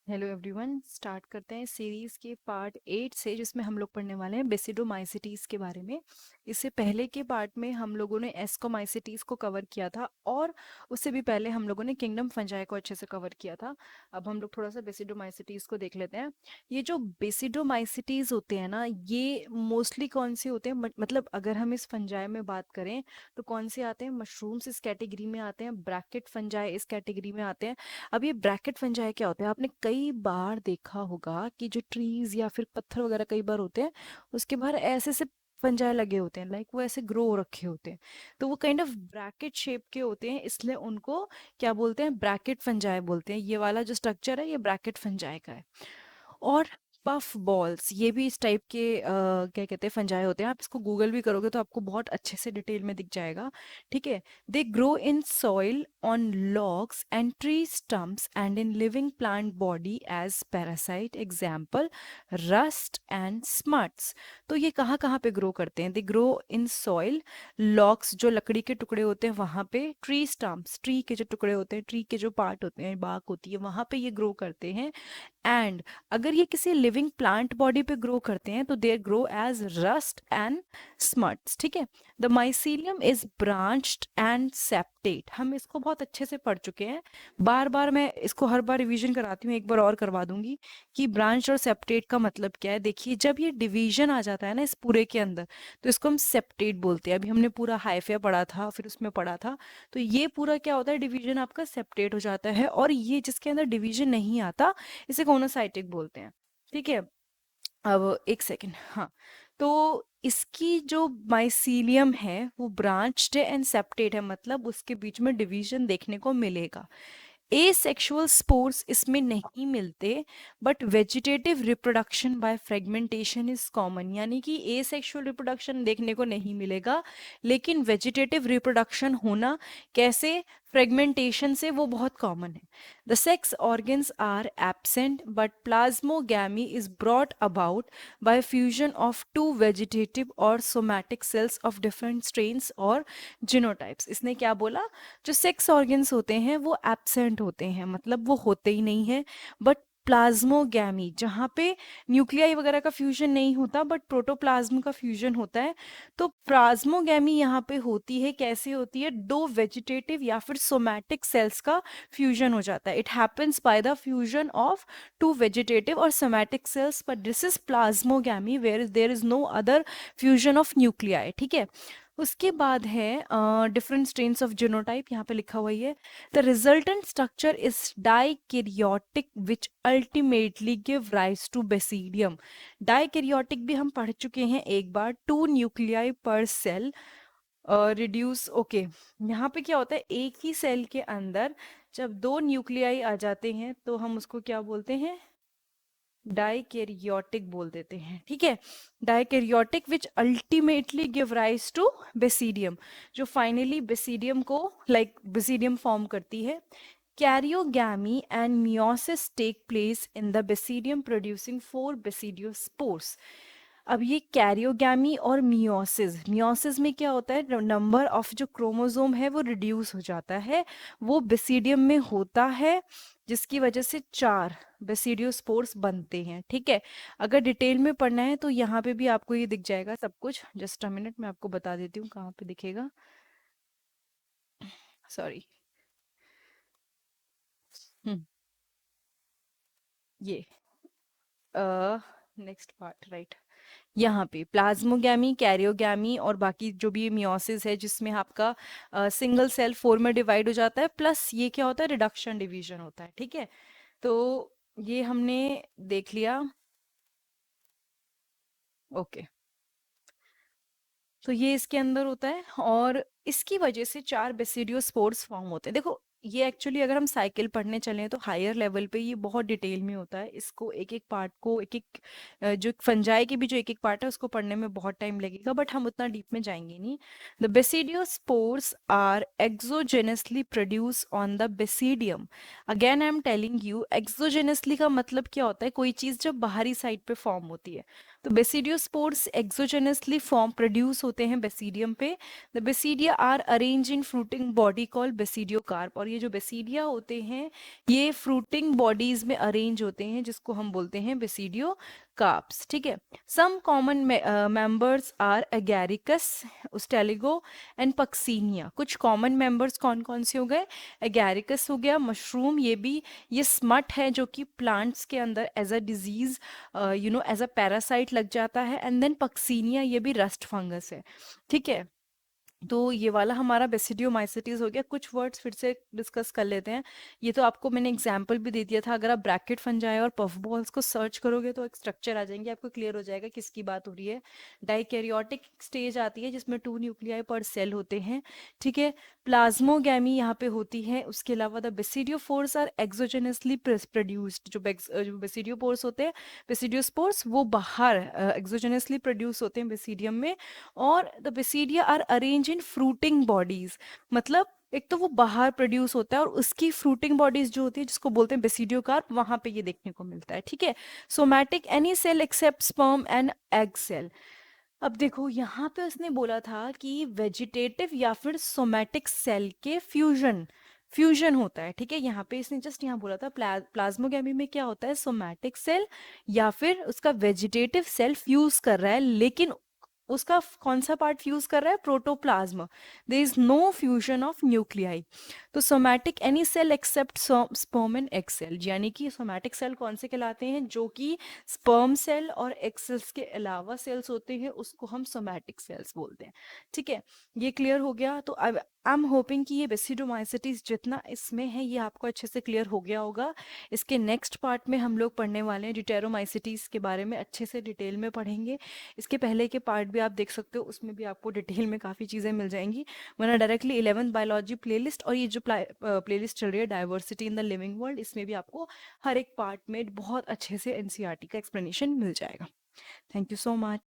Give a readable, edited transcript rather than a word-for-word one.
Hello everyone, start करते हैं series के पार्ट 8 से, जिसमें हम लोग पढ़ने वाले हैं बेसिडोमाइसिटीज के बारे में। इससे पहले के पार्ट में हम लोगों ने एस्कोमाइसिटीज को कवर किया था, और उससे भी पहले हम लोगों ने किंगडम फंजाई को अच्छे से कवर किया था। अब हम लोग थोड़ा सा बेसिडोमाइसिटीज को देख लेते हैं। ये जो बेसिडोमाइसिटीज होते हैं ना, ये मोस्टली कौन से होते हैं, मतलब अगर हम इस फंजाई में बात करें तो कौन से आते हैं? मशरूम्स इस कैटेगरी में आते हैं, ब्रैकेट फंजाई इस कैटेगरी में आते हैं। अब ये ब्रैकेट फंजाई क्या होते हैं? आपने कई बार देखा होगा कि जो ट्रीज या फिर पत्थर वगैरह कई बार होते हैं, उसके बाहर ऐसे से फंजाई लगे होते हैं, लाइक वो ऐसे ग्रो रखे होते हैं। तो वो काइंड ऑफ ब्रैकेट शेप के होते हैं, इसलिए उनको क्या बोलते हैं? ब्रैकेट फंजाई बोलते हैं। ये वाला जो स्ट्रक्चर है, ये ब्रैकेट फंजाई का है। और पफ बॉल्स, ये भी इस टाइप के क्या कहते हैं, फंजाई होते हैं। आप इसको गूगल भी करोगे तो आपको बहुत अच्छे से डिटेल में दिख जाएगा। ठीक है। They grow in soil, on logs and tree stumps and in living plant body as parasite, example rust and smuts. तो ये कहाँ कहाँ पे ग्रो करते हैं? They grow in soil, logs जो लकड़ी के टुकड़े होते हैं वहां पे, ट्री स्टम्प्स ट्री के जो टुकड़े होते हैं, ट्री के जो पार्ट होते हैं, बाक होती है, वहां पे ये ग्रो करते हैं। एंड अगर ये किसी लिविंग प्लांट बॉडी पे ग्रो करते हैं तो they grow as rust and smuts. ठीक है। The mycelium is branched and septate. हम इसको बहुत अच्छे से पढ़ चुके हैं। बार बार मैं इसको हर बार रिवीजन कराती हूँ, एक बार और करवा दूंगी कि ब्रांच और सेप्टेट का मतलब क्या है। देखिए, जब ये डिवीजन आ जाता है ना इस पूरे के अंदर, तो इसको हम सेप्टेट बोलते हैं। अभी हमने पूरा हाइफे पढ़ा था, फिर उसमें पढ़ा था, तो ये पूरा क्या होता है? डिवीजन आपका सेप्टेट हो जाता है। और ये जिसके अंदर डिवीजन नहीं आता, इसे कोनोसाइटिक बोलते हैं। ठीक है। अब एक सेकेंड, हाँ। तो इसकी जो माइसीलियम है वो ब्रांच्ड एंड सेप्टेट है, मतलब उसके बीच में डिवीजन देखने को मिलेगा। एसेक्सुअल स्पोर्स इसमें नहीं मिलते, but vegetative reproduction by fragmentation is common. यानी कि एसेक्सुअल रिप्रोडक्शन देखने को नहीं मिलेगा, लेकिन वेजिटेटिव रिप्रोडक्शन होना कैसे? फ्रेगमेंटेशन से, वो बहुत कॉमन है। The sex organs are absent, but plasmogamy is brought about by fusion of two vegetative और somatic cells of different strains और जिनोटाइप्स। इसने क्या बोला? जो सेक्स ऑर्गन्स होते हैं वो एब्सेंट होते हैं, मतलब वो होते ही नहीं है। बट प्लाज्मोगैमी, जहाँ पे न्यूक्लियाई वगैरह का फ्यूजन नहीं होता बट प्रोटोप्लाज्म का फ्यूजन होता है, तो प्लाज्मोगैमी यहाँ पे होती है। कैसे होती है? दो वेजिटेटिव या फिर सोमैटिक सेल्स का फ्यूजन हो जाता है। It happens by the fusion of two vegetative और somatic cells, but this is plasmogamy where there is no other fusion of nuclei. ठीक है। उसके बाद है डिफरेंट स्ट्रेन्स ऑफ जीनोटाइप, यहाँ पे लिखा हुआ ही है। The resultant structure is dikaryotic which ultimately give rise to basidium. Dikaryotic भी हम पढ़ चुके हैं एक बार, two nuclei per cell reduce. Okay, यहाँ पे क्या होता है? एक ही सेल के अंदर जब दो न्यूक्लियाई आ जाते हैं तो हम उसको क्या बोलते हैं? डाइकैरियोटिक बोल देते हैं। ठीक है। Dikaryotic which ultimately give rise to basidium, जो फाइनली बेसिडियम को, लाइक बेसिडियम फॉर्म करती है। Karyogamy and meiosis take place in the basidium producing 4 basidiospores. अब ये कैरियोगैमी और मियोसिस, मियोसिस में क्या होता है? नंबर ऑफ जो क्रोमोसोम है वो रिड्यूस हो जाता है, वो बेसिडियम में होता है, जिसकी वजह से 4 बेसिडियोस्पोर्स बनते हैं। ठीक है। अगर डिटेल में पढ़ना है तो यहाँ पे भी आपको ये दिख जाएगा सब कुछ। जस्ट अ मिनट, मैं आपको बता देती हूँ कहाँ पे दिखेगा। सॉरी। हम्म ये नेक्स्ट पार्ट, राइट। यहाँ पे प्लाज्मोगैमी, कैरियोगैमी और बाकी जो भी मियोसिस है, जिसमें आपका सिंगल सेल 4 में डिवाइड हो जाता है, प्लस ये क्या होता है? रिडक्शन डिवीजन होता है। ठीक है। तो ये हमने देख लिया। ओके। तो ये इसके अंदर होता है, और इसकी वजह से 4 बेसिडियोस्पोर्स फॉर्म होते हैं। देखो, ये एक्चुअली अगर हम साइकिल पढ़ने चलें तो हायर लेवल पे ये बहुत डिटेल में होता है। इसको एक एक पार्ट को, एक एक जो फंजाई के भी जो एक एक पार्ट है उसको पढ़ने में बहुत टाइम लगेगा, बट हम उतना डीप में जाएंगे नहीं। The basidiospores are exogenously produce on the basidium. Again I am telling you, exogenously का मतलब क्या होता है? कोई चीज जब बाहरी साइड पे फॉर्म होती है। तो बेसिडियोस्पोर्स एक्सोजेनसली फॉर्म प्रोड्यूस होते हैं बेसिडियम पे। The basidia are arrange in fruiting body called basidiocarp. और ये जो बेसिडिया होते हैं ये फ्रूटिंग बॉडीज में अरेंज होते हैं जिसको हम बोलते हैं बेसिडियो कार्प्स। ठीक है, some common members are Agaricus, Ustilago and Puccinia. कुछ कॉमन मेंबर्स कौन कौन से हो गए? एगैरिकस हो गया, मशरूम, ये स्मट है जो कि प्लांट्स के अंदर as a disease as a parasite लग जाता है। एंड देन पक्सीनिया, ये भी रस्ट फंगस है। ठीक है, तो ये वाला हमारा बेसिडियोमाइसिटीज हो गया। कुछ वर्ड्स फिर से डिस्कस कर लेते हैं। ये तो आपको मैंने एग्जाम्पल भी दे दिया था, अगर आप ब्रैकेट फंजाई और पफ बॉल्स को सर्च करोगे तो एक स्ट्रक्चर आ जाएंगे, आपको क्लियर हो जाएगा किसकी बात हो रही है। डाइकैरियोटिक स्टेज आती है जिसमें 2 न्यूक्लियाई पर सेल होते हैं। ठीक है, प्लाज्मोगैमी यहाँ पे होती है। उसके अलावा द बेसिडियोफोर्स आर एक्सोजेनसली प्रोड्यूस्ड। जो बेसिडियोपोर्स होते हैं, बेसिडियोस्पोर्स, वो बाहर एक्सोजेनसली प्रोड्यूस होते हैं बेसिडियम में। और the basidia are arrange in fruiting bodies, मतलब एक तो वो बाहर प्रोड्यूस होता है और उसकी फ्रूटिंग बॉडीज जो होती है जिसको बोलते हैं बेसिडियोकार्प, वहां पे ये देखने को मिलता है। ठीक है, somatic any cell except sperm and egg cell. अब देखो यहाँ पे उसने बोला था कि वेजिटेटिव या फिर सोमैटिक सेल के फ्यूजन फ्यूजन होता है। ठीक है, यहाँ पे इसने जस्ट यहाँ बोला था प्लाज्मोगैमी में क्या होता है, सोमैटिक सेल या फिर उसका वेजिटेटिव सेल फ्यूज कर रहा है, लेकिन उसका कौन सा पार्ट फ्यूज कर रहा है, protoplasm. There is no fusion of nuclei. तो somatic any cell except sperm and egg cell, यानी कि सोमैटिक सेल कौन से कहलाते हैं, जो कि स्पर्म सेल और एग सेल्स के अलावा सेल्स होते हैं, उसको हम सोमैटिक सेल्स बोलते हैं। ठीक है, ये क्लियर हो गया। तो अब आई एम होपिंग कि ये बेसिडोमाइसिटीज जितना इसमें है ये आपको अच्छे से क्लियर हो गया होगा। इसके नेक्स्ट पार्ट में हम लोग पढ़ने वाले हैं डिटेरोमाइसिटीज के बारे में, अच्छे से डिटेल में पढ़ेंगे। इसके पहले के पार्ट भी आप देख सकते हो, उसमें भी आपको डिटेल में काफ़ी चीज़ें मिल जाएंगी, वरना डायरेक्टली 11th बायोलॉजी प्लेलिस्ट और ये जो प्लेलिस्ट चल रही है diversity in the living world, इसमें भी आपको हर एक पार्ट में बहुत अच्छे से एनसीईआरटी का एक्सप्लेनेशन मिल जाएगा। Thank you so much.